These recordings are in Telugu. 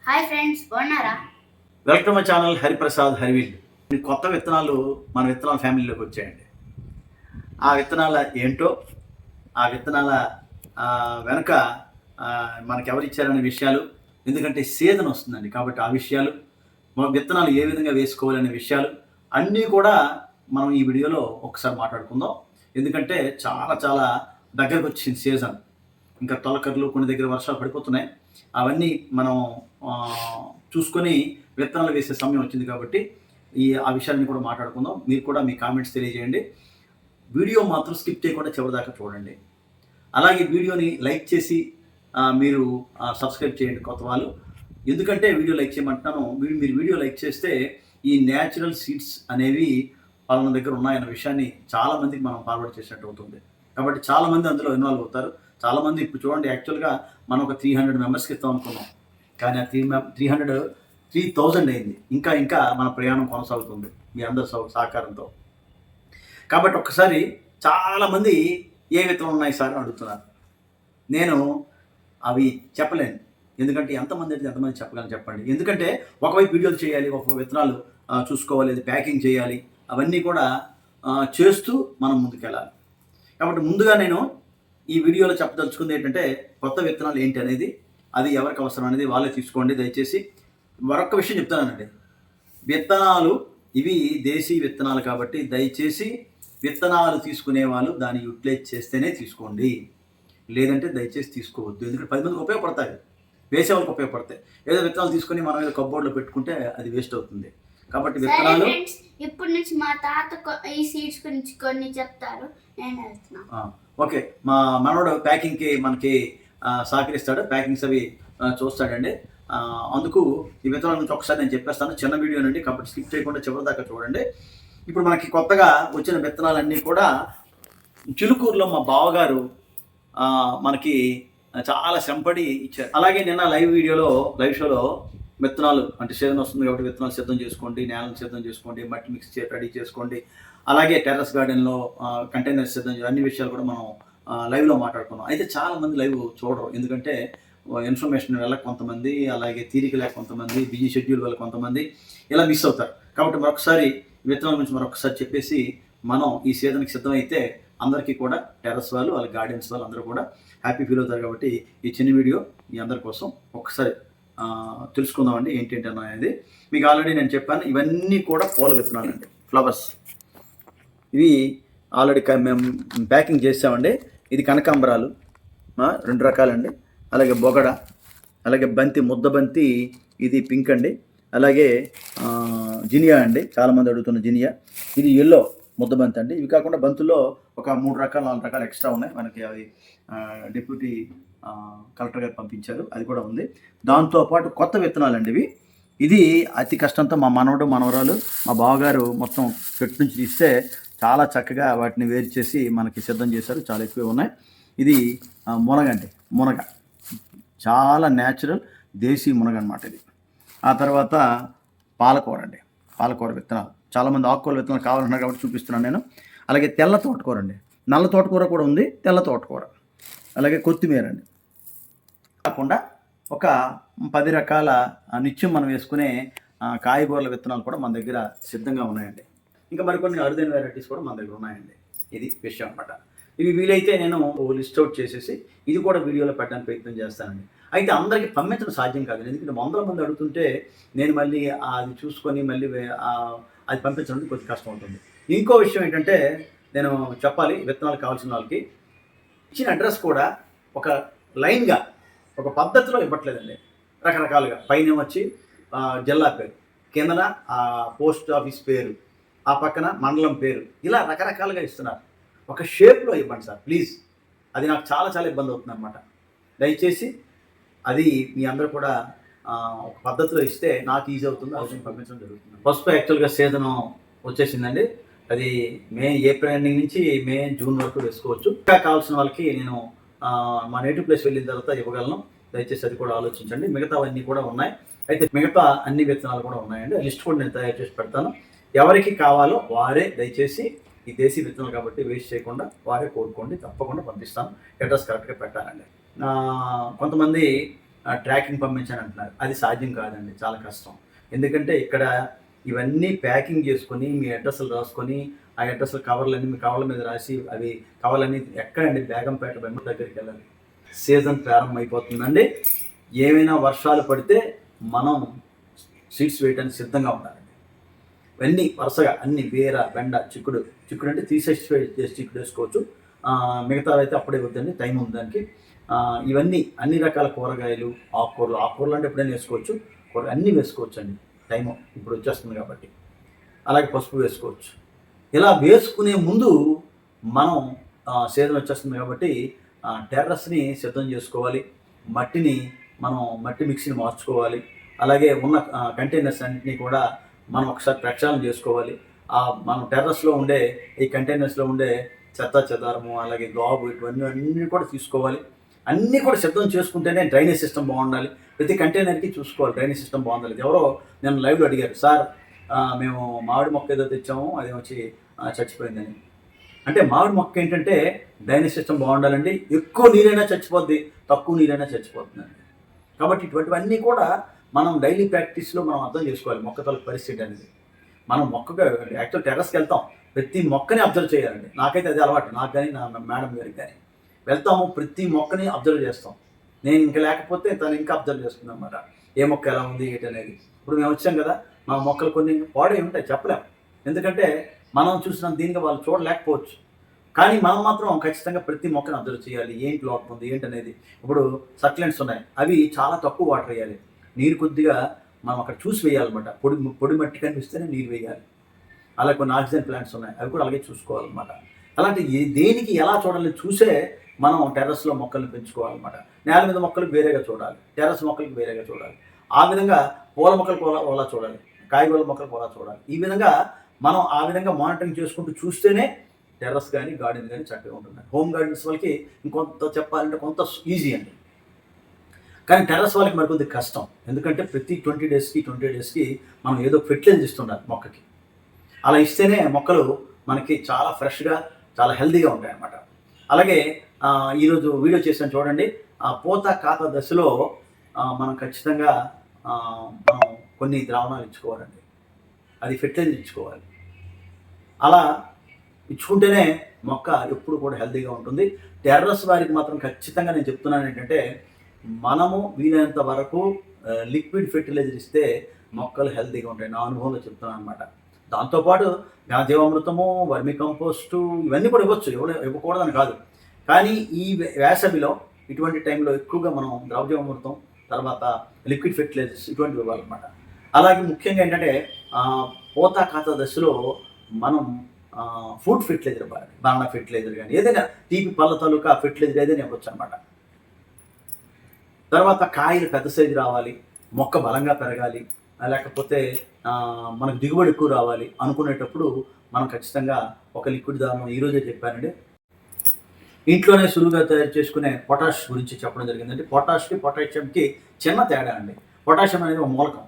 హాయ్ ఫ్రెండ్స్, బాగున్నారా? Welcome to my channel Hariprasad హరివిల్. ఈ కొత్త విత్తనాలు మన విత్తనాల ఫ్యామిలీలోకి వచ్చాయండి. ఆ విత్తనాల ఏంటో, ఆ విత్తనాల వెనక మనకి ఎవరు ఇచ్చారనే విషయాలు, ఎందుకంటే సీజన్ వస్తుందండి కాబట్టి ఆ విషయాలు, మన విత్తనాలు ఏ విధంగా వేసుకోవాలనే విషయాలు అన్నీ కూడా మనం ఈ వీడియోలో ఒకసారి మాట్లాడుకుందాం. ఎందుకంటే చాలా చాలా దగ్గరకు వచ్చింది సీజన్. ఇంకా తొలకర్లు కొన్ని దగ్గర వర్షాలు పడిపోతున్నాయి. అవన్నీ మనం చూసుకొని విత్తనాలు వేసే సమయం వచ్చింది కాబట్టి ఆ విషయాన్ని కూడా మాట్లాడుకుందాం. మీరు కూడా మీ కామెంట్స్ తెలియజేయండి. వీడియో మాత్రం స్కిప్ చేయకుండా చివరిదాకా చూడండి. అలాగే వీడియోని లైక్ చేసి మీరు సబ్స్క్రైబ్ చేయండి కొత్త వాళ్ళు. ఎందుకంటే వీడియో లైక్ చేయమంటున్నాను, మీరు వీడియో లైక్ చేస్తే ఈ న్యాచురల్ సీడ్స్ అనేవి వాళ్ళ దగ్గర ఉన్నాయన్న విషయాన్ని చాలామందికి మనం ఫార్వర్డ్ చేసినట్టు అవుతుంది. కాబట్టి చాలామంది అందులో ఇన్వాల్వ్ అవుతారు. చాలామంది ఇప్పుడు చూడండి, యాక్చువల్గా మనం ఒక 300 మెంబర్స్కి ఇస్తాం అనుకున్నాం, కానీ ఆ 3000 అయింది. ఇంకా ఇంకా మన ప్రయాణం కొనసాగుతుంది మీ అందరి సహకారంతో. కాబట్టి ఒక్కసారి చాలామంది ఏ విత్తనం ఉన్నాయి సార్ అడుగుతున్నారు. నేను అవి చెప్పలేను, ఎందుకంటే ఎంతమంది చెప్పగలను చెప్పండి. ఎందుకంటే ఒకవైపు వీడియోలు చేయాలి, ఒక విత్తనాలు చూసుకోవాలి, అది ప్యాకింగ్ చేయాలి, అవన్నీ కూడా చేస్తూ మనం ముందుకెళ్ళాలి. కాబట్టి ముందుగా నేను ఈ వీడియోలో చెప్పదలుచుకుంది ఏంటంటే, కొత్త విత్తనాలు ఏంటి అనేది, అది ఎవరికి అవసరం అనేది వాళ్ళే తీసుకోండి దయచేసి. మరొక విషయం చెప్తానండి, విత్తనాలు ఇవి దేశీ విత్తనాలు కాబట్టి దయచేసి విత్తనాలు తీసుకునే వాళ్ళు దాన్ని యూటిలైజ్ చేస్తేనే తీసుకోండి, లేదంటే దయచేసి తీసుకోవద్దు. ఎందుకంటే 10 మందికి ఉపయోగపడతాయి, వేసే వాళ్ళకి ఉపయోగపడతాయి. ఏదో విత్తనాలు తీసుకొని మనం ఏదో కబ్బోర్డ్లో పెట్టుకుంటే అది వేస్ట్ అవుతుంది. కాబట్టి విత్తనాలు ఇప్పుడు నుంచి మా తాత ఈ సీడ్స్ గురించి కొన్ని చెప్తారు, నేను వెళ్తున్నాను. ఓకే, మా మనోడు ప్యాకింగ్కి మనకి సహకరిస్తాడు, ప్యాకింగ్స్ అవి చూస్తాడండి. అందుకు ఈ విత్తనాల గురించి ఒకసారి నేను చెప్పేస్తాను, చిన్న వీడియో నుండి, కాబట్టి స్కిప్ చేయకుండా చివరి దాకా చూడండి. ఇప్పుడు మనకి కొత్తగా వచ్చిన విత్తనాలన్నీ కూడా చిలుకూరులో మా బావగారు మనకి చాలా శ్రమపడి ఇచ్చారు. అలాగే నిన్న లైవ్ షోలో విత్తనాలు అంటే సీజన్ వస్తుంది కాబట్టి విత్తనాలు సిద్ధం చేసుకోండి, నేలను సిద్ధం చేసుకోండి, మట్టి మిక్స్ రెడీ చేసుకోండి, అలాగే టెర్రస్ గార్డెన్లో కంటైనర్స్ సిద్ధం అన్ని విషయాలు కూడా మనం లైవ్లో మాట్లాడుకున్నాం. అయితే చాలామంది లైవ్ చూడరు, ఎందుకంటే ఇన్ఫర్మేషన్ వల్ల కొంతమంది, అలాగే తీరిక లేక కొంతమంది, బిజీ షెడ్యూల్ వల్ల కొంతమంది ఇలా మిస్ అవుతారు. కాబట్టి మరొకసారి విత్తనాల గురించి మరొకసారి చెప్పేసి మనం ఈ సీజన్కి సిద్ధమైతే అందరికీ కూడా టెర్రస్ వాళ్ళు, వాళ్ళ గార్డెన్స్ వాళ్ళు అందరూ కూడా హ్యాపీ ఫీల్ అవుతారు. కాబట్టి ఈ చిన్న వీడియో మీ అందరి కోసం ఒకసారి తెలుసుకుందామండి ఏంటి అనేది. మీకు ఆల్రెడీ నేను చెప్పాను, ఇవన్నీ కూడా పూల విత్తనాలండి, ఫ్లవర్స్. ఇవి ఆల్రెడీ మేము ప్యాకింగ్ చేసామండి. ఇది కనకాంబరాలు 2 రకాలండి, అలాగే బొగడ, అలాగే బంతి, ముద్ద బంతి, ఇది పింక్ అండి, అలాగే జినియా అండి, చాలామంది అడుగుతున్న జినియా. ఇది ఎల్లో ముద్ద బంతి అండి. ఇవి కాకుండా బంతుల్లో ఒక 3 రకాలు 4 రకాలు ఎక్స్ట్రా ఉన్నాయి, మనకి అవి డిప్యూటీ కలెక్టర్ గారు పంపించారు, అది కూడా ఉంది. దాంతోపాటు కొత్త విత్తనాలు అండి ఇవి. ఇది అతి కష్టంతో మా మనవడు మనవరాలు మా బావగారు మొత్తం చెట్టు నుంచి తీస్తే చాలా చక్కగా వాటిని వేరు చేసి మనకి సిద్ధం చేశారు, చాలా ఎక్కువ ఉన్నాయి. ఇది మునగ అండి, మునగ చాలా న్యాచురల్ దేశీ మునగ అనమాట ఇది. ఆ తర్వాత పాలకూర అండి, పాలకూర విత్తనాలు. చాలామంది ఆకుకూర విత్తనాలు కావాలన్నారు కాబట్టి చూపిస్తున్నాను నేను. అలాగే తెల్ల తోటకూర అండి, నల్ల తోటకూర కూడా ఉంది, తెల్ల తోటకూర, అలాగే కొత్తిమీర అండి. కాకుండా ఒక 10 రకాల నిత్యం మనం వేసుకునే కాయగూరల విత్తనాలు కూడా మన దగ్గర సిద్ధంగా ఉన్నాయండి. ఇంకా మరికొన్ని అరుదైన వెరైటీస్ కూడా మన దగ్గర ఉన్నాయండి. ఇది విషయం అనమాట. ఇవి వీలైతే నేను లిస్ట్ అవుట్ చేసేసి ఇది కూడా వీడియోలో పెట్టడానికి ప్రయత్నం చేస్తానండి. అయితే అందరికీ పంపించడం సాధ్యం కాదు, ఎందుకంటే 100 మంది అడుగుతుంటే నేను మళ్ళీ అది చూసుకొని మళ్ళీ అది పంపించడం కొంచెం కష్టం అవుతుంది. ఇంకో విషయం ఏంటంటే, నేను చెప్పాలి, విత్తనాలు కావాల్సిన వాళ్ళకి ఇచ్చిన అడ్రస్ కూడా ఒక లైన్గా, ఒక పద్ధతిలో ఇవ్వట్లేదండి. రకరకాలుగా పైన వచ్చి జిల్లా పేరు, కిందన పోస్ట్ ఆఫీస్ పేరు, ఆ పక్కన మండలం పేరు, ఇలా రకరకాలుగా ఇస్తున్నారు. ఒక షేప్లో ఇవ్వండి సార్ ప్లీజ్. అది నాకు చాలా చాలా ఇబ్బంది అవుతుంది అనమాట. దయచేసి అది మీ అందరూ కూడా ఒక పద్ధతిలో ఇస్తే నాకు ఈజీ అవుతుంది, అవసరం పంపించడం జరుగుతుంది. పసుపు యాక్చువల్గా సీజన్ వచ్చేసిందండి. అది ఏప్రిల్ ఎండింగ్ నుంచి జూన్ వరకు వేసుకోవచ్చు. ఇంకా కావాల్సిన వాళ్ళకి నేను మా నేటివ్ ప్లేస్ వెళ్ళిన తర్వాత ఇవ్వగలను, దయచేసి అది కూడా ఆలోచించండి. మిగతావన్నీ కూడా ఉన్నాయి, అయితే మిగతా అన్ని విత్తనాలు కూడా ఉన్నాయండి. లిస్ట్ కూడా నేను తయారు చేసి పెడతాను. ఎవరికి కావాలో వారే దయచేసి, ఈ దేశీ విత్తనాలు కాబట్టి వేస్ట్ చేయకుండా వారే కోరుకోండి, తప్పకుండా పంపిస్తాను. అడ్రస్ కరెక్ట్గా పెట్టాలండి. కొంతమంది ట్రాకింగ్ పంపించండి అంటున్నారు. అది సాధ్యం కాదండి, చాలా కష్టం. ఎందుకంటే ఇక్కడ ఇవన్నీ ప్యాకింగ్ చేసుకొని మీ అడ్రస్లు రాసుకొని ఆ అడ్రస్ల కవర్లన్నీ మీ కవర్ల మీద రాసి అవి కవర్లన్నీ ఎక్కడండి బేగంపేట బెంగళూరు దగ్గరికి వెళ్ళాలి. సీజన్ ప్రారంభం అయిపోతుందండి. ఏమైనా వర్షాలు పడితే మనం సీడ్స్ వేయడానికి సిద్ధంగా ఉండాలండి. ఇవన్నీ వరుసగా అన్ని బీర, బెండ, చిక్కుడు అంటే తీసేసి చిక్కుడు వేసుకోవచ్చు. మిగతా అయితే అప్పుడే వద్దండి, టైం ఉంది దానికి. ఇవన్నీ అన్ని రకాల కూరగాయలు, ఆకుకూరలు అంటే ఎప్పుడైనా వేసుకోవచ్చు. అన్నీ వేసుకోవచ్చు అండి, టైము ఇప్పుడు వచ్చేస్తుంది కాబట్టి. అలాగే పసుపు వేసుకోవచ్చు. ఇలా వేసుకునే ముందు మనం సీజన్ వచ్చేస్తుంది కాబట్టి టెర్రస్ని సిద్ధం చేసుకోవాలి. మట్టి మిక్సీని మార్చుకోవాలి. అలాగే ఉన్న కంటైనర్స్ అన్నింటినీ కూడా మనం ఒకసారి ప్రక్షాళన చేసుకోవాలి. మనం టెర్రస్లో ఉండే ఈ కంటైనర్స్లో ఉండే చెత్త చెదారము, అలాగే గాబు, అన్నీ కూడా తీసుకోవాలి. అన్నీ కూడా సిద్ధం చేసుకుంటేనే డ్రైనేజ్ సిస్టమ్ బాగుండాలి. ప్రతి కంటైనర్కి చూసుకోవాలి డ్రైనేజ్ సిస్టమ్ బాగుండాలి. ఎవరో నేను లైవ్లో అడిగారు, సార్ మేము మామిడి మొక్క ఏదో తెచ్చాము, అది వచ్చి చచ్చిపోయిందని. అంటే మామిడి మొక్క ఏంటంటే డ్రైనేజ్ సిస్టమ్ బాగుండాలండి. ఎక్కువ నీరైనా చచ్చిపోద్ది, తక్కువ నీరైనా చచ్చిపోతుందండి. కాబట్టి ఇటువంటివన్నీ కూడా మనం డైలీ ప్రాక్టీస్లో మనం అర్థం చేసుకోవాలి. మొక్క తలకు పరిస్థితి అనేది మనం మొక్కగా యాక్చువల్ టెర్రస్కి వెళ్తాం, ప్రతి మొక్కని అబ్జర్వ్ చేయాలండి. నాకైతే అది అలవాటు, నాకు కానీ నా మేడం గారికి కానీ. వెళ్తాము, ప్రతి మొక్కని అబ్జర్వ్ చేస్తాం. నేను ఇంకా లేకపోతే తను ఇంకా అబ్జర్వ్ చేస్తుంది అన్నమాట, ఏ మొక్క ఎలా ఉంది ఏంటి అనేది. ఇప్పుడు మేము వచ్చాం కదా, మా మొక్కలు కొన్ని పాడై ఉంటాయి, చెప్పలేము. ఎందుకంటే మనం చూసిన దీనికి వాళ్ళు చూడలేకపోవచ్చు. కానీ మనం మాత్రం ఖచ్చితంగా ప్రతి మొక్కను అబ్జర్వ్ చేయాలి, ఏంటి లోపం ఉంది ఏంటి అనేది. ఇప్పుడు సక్లెంట్స్ ఉన్నాయి, అవి చాలా తక్కువ వాటర్ వేయాలి, నీరు కొద్దిగా మనం అక్కడ చూసి వేయాలన్నమాట. పొడి మట్టి కనిపిస్తేనే నీరు వేయాలి. అలా కొన్ని ఆక్సిజన్ ప్లాంట్స్ ఉన్నాయి, అవి కూడా అలాగే చూసుకోవాలన్నమాట. అలాంటి దేనికి ఎలా చూడాలి చూసే మనం టెర్రస్లో మొక్కల్ని పెంచుకోవాలన్నమాట. నేల మీద మొక్కలకు వేరేగా చూడాలి, టెర్రస్ మొక్కలకు వేరేగా చూడాలి. ఆ విధంగా పూల మొక్కలకు ఓలా చూడాలి, కాయగూరల మొక్కలకు ఓలా చూడాలి. ఈ విధంగా మనం ఆ విధంగా మానిటరింగ్ చేసుకుంటూ చూస్తేనే టెర్రస్ కానీ గార్డెన్ కానీ చక్కగా ఉంటుంది. హోమ్ గార్డెన్స్ వాళ్ళకి ఇంకొంత చెప్పాలంటే కొంత ఈజీ అండి, కానీ టెర్రస్ వాళ్ళకి మరి కొద్దిగా కష్టం. ఎందుకంటే ప్రతి 20 డేస్కి మనం ఏదో ఫెర్టిలైజర్ ఇస్తుండాలి మొక్కకి. అలా ఇస్తేనే మొక్కలు మనకి చాలా ఫ్రెష్గా, చాలా హెల్తీగా ఉంటాయి అన్నమాట. అలాగే ఈరోజు వీడియో చేసాను చూడండి. పూత కాత దశలో మనం ఖచ్చితంగా మనం కొన్ని ద్రావణాలు ఇచ్చుకోవాలండి, అది ఫెర్టిలైజర్ ఇచ్చుకోవాలి. అలా ఇచ్చుకుంటేనే మొక్క ఎప్పుడు కూడా హెల్తీగా ఉంటుంది. టెర్రస్ వారికి మాత్రం ఖచ్చితంగా నేను చెప్తున్నాను ఏంటంటే, మనము వీలైనంత వరకు లిక్విడ్ ఫెర్టిలైజర్ ఇస్తే మొక్కలు హెల్తీగా ఉంటాయి, నా అనుభవంలో చెప్తున్నాను అనమాట. దాంతోపాటు ఘనజీవామృతము, వర్మి కంపోస్టు ఇవన్నీ కూడా ఇవ్వచ్చు, ఇవ్వకూడదని కాదు. కానీ ఈ వేసవిలో ఇటువంటి టైంలో ఎక్కువగా మనం ద్రవజీవామృతం, తర్వాత లిక్విడ్ ఫెర్టిలైజర్స్ ఇటువంటివి ఇవ్వాలన్నమాట. అలాగే ముఖ్యంగా ఏంటంటే పూత కాత దశలో మనం ఫుడ్ ఫెర్టిలైజర్ ఇవ్వాలి. బనానా ఫెర్టిలైజర్ కానీ ఏదైనా తీపి పళ్ళ తాలూకా ఫెర్టిలైజర్ ఏదైనా ఇవ్వచ్చు అనమాట. తర్వాత కాయలు పెద్ద సైజు రావాలి, మొక్క బలంగా పెరగాలి, లేకపోతే మనకు దిగుబడి ఎక్కువ రావాలి అనుకునేటప్పుడు మనం ఖచ్చితంగా ఒక లిక్విడ్ దానం ఈరోజే చెప్పానండి. ఇంట్లోనే సులువుగా తయారు చేసుకునే పొటాష్ గురించి చెప్పడం జరిగిందండి. పొటాష్కి పొటాషియంకి చిన్న తేడా అండి. పొటాషియం అనేది ఒక మూలకం,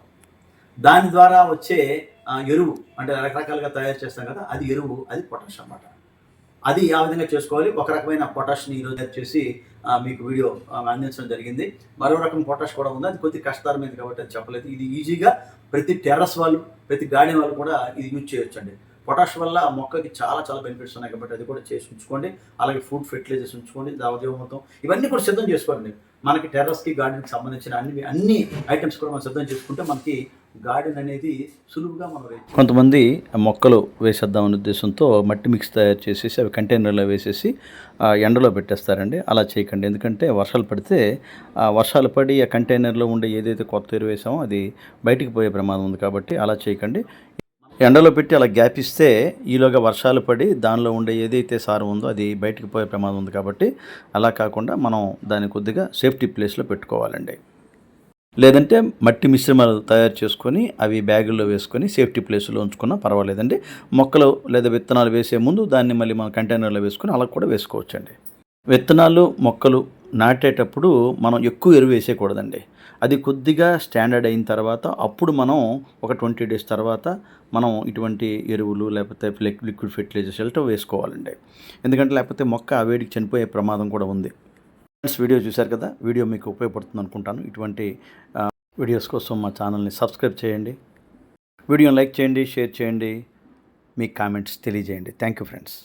దాని ద్వారా వచ్చే ఎరువు అంటే రకరకాలుగా తయారు చేస్తాం కదా, అది ఎరువు, అది పొటాష్ అన్నమాట. అది ఆ విధంగా చేసుకోవాలి. ఒక రకమైన పొటాష్ని ఈరోజు తయారు చేసి మీకు వీడియో అందించడం జరిగింది. మరో రకం పొటాష్ కూడా ఉంది, అది కొద్దిగా కష్టతరమైంది కాబట్టి అది చెప్పలేదు. ఇది ఈజీగా ప్రతి టెర్రస్ వాళ్ళు, ప్రతి గార్డెన్ వాళ్ళు కూడా ఇది యూజ్ చేయొచ్చు అండి. పొటాష్ వల్ల మొక్కకి చాలా చాలా బెనిఫిట్స్ ఉన్నాయి కాబట్టి అది కూడా చేసి ఉంచుకోండి. అలాగే ఫుడ్ ఫెర్టిలైజర్స్ ఉంచుకోండి, ద్రవజీవామృతం ఇవన్నీ కూడా సిద్ధం చేసుకోండి. మనకి టెర్రస్కి గార్డెన్కి సంబంధించిన అన్ని ఐటమ్స్ కూడా మనం సిద్ధం చేసుకుంటే మనకి గార్డెన్ అనేది సులువుగా మనం కొంతమంది మొక్కలు వేసేద్దామనే ఉద్దేశంతో మట్టి మిక్స్ తయారు చేసేసి అవి కంటైనర్లో వేసేసి ఎండలో పెట్టేస్తారండి. అలా చేయకండి, ఎందుకంటే వర్షాలు పడితే వర్షాలు పడి ఆ కంటైనర్లో ఉండే ఏదైతే కొత్త ఎరువు వేసామో అది బయటికి పోయే ప్రమాదం ఉంది కాబట్టి అలా చేయకండి. ఎండలో పెట్టి అలా గ్యాప్ ఇస్తే ఈలోగా వర్షాలు పడి దానిలో ఉండే ఏదైతే సారం ఉందో అది బయటికి పోయే ప్రమాదం ఉంది కాబట్టి అలా కాకుండా మనం దాన్ని కొద్దిగా సేఫ్టీ ప్లేస్లో పెట్టుకోవాలండి. లేదంటే మట్టి మిశ్రమాలు తయారు చేసుకొని అవి బ్యాగుల్లో వేసుకొని సేఫ్టీ ప్లేస్లో ఉంచుకున్నా పర్వాలేదండి. మొక్కలు లేదా విత్తనాలు వేసే ముందు దాన్ని మళ్ళీ మనం కంటైనర్లో వేసుకొని అలా కూడా వేసుకోవచ్చండి. విత్తనాలు మొక్కలు నాటేటప్పుడు మనం ఎక్కువ ఎరువు వేసేయకూడదండి. అది కొద్దిగా స్టాండర్డ్ అయిన తర్వాత అప్పుడు మనం ఒక 20 డేస్ తర్వాత మనం ఇటువంటి ఎరువులు లేకపోతే లిక్విడ్ ఫెర్టిలైజర్స్ వేసుకోవాలండి. ఎందుకంటే లేకపోతే మొక్క ఆ వేడికి చనిపోయే ప్రమాదం కూడా ఉంది. ఫ్రెండ్స్, వీడియో చూశారు కదా, వీడియో మీకు ఉపయోగపడుతుంది అనుకుంటాను. ఇటువంటి వీడియోస్ కోసం మా ఛానల్ని సబ్స్క్రైబ్ చేయండి, వీడియోని లైక్ చేయండి, షేర్ చేయండి, మీ కామెంట్స్ తెలియజేయండి. Thank you friends.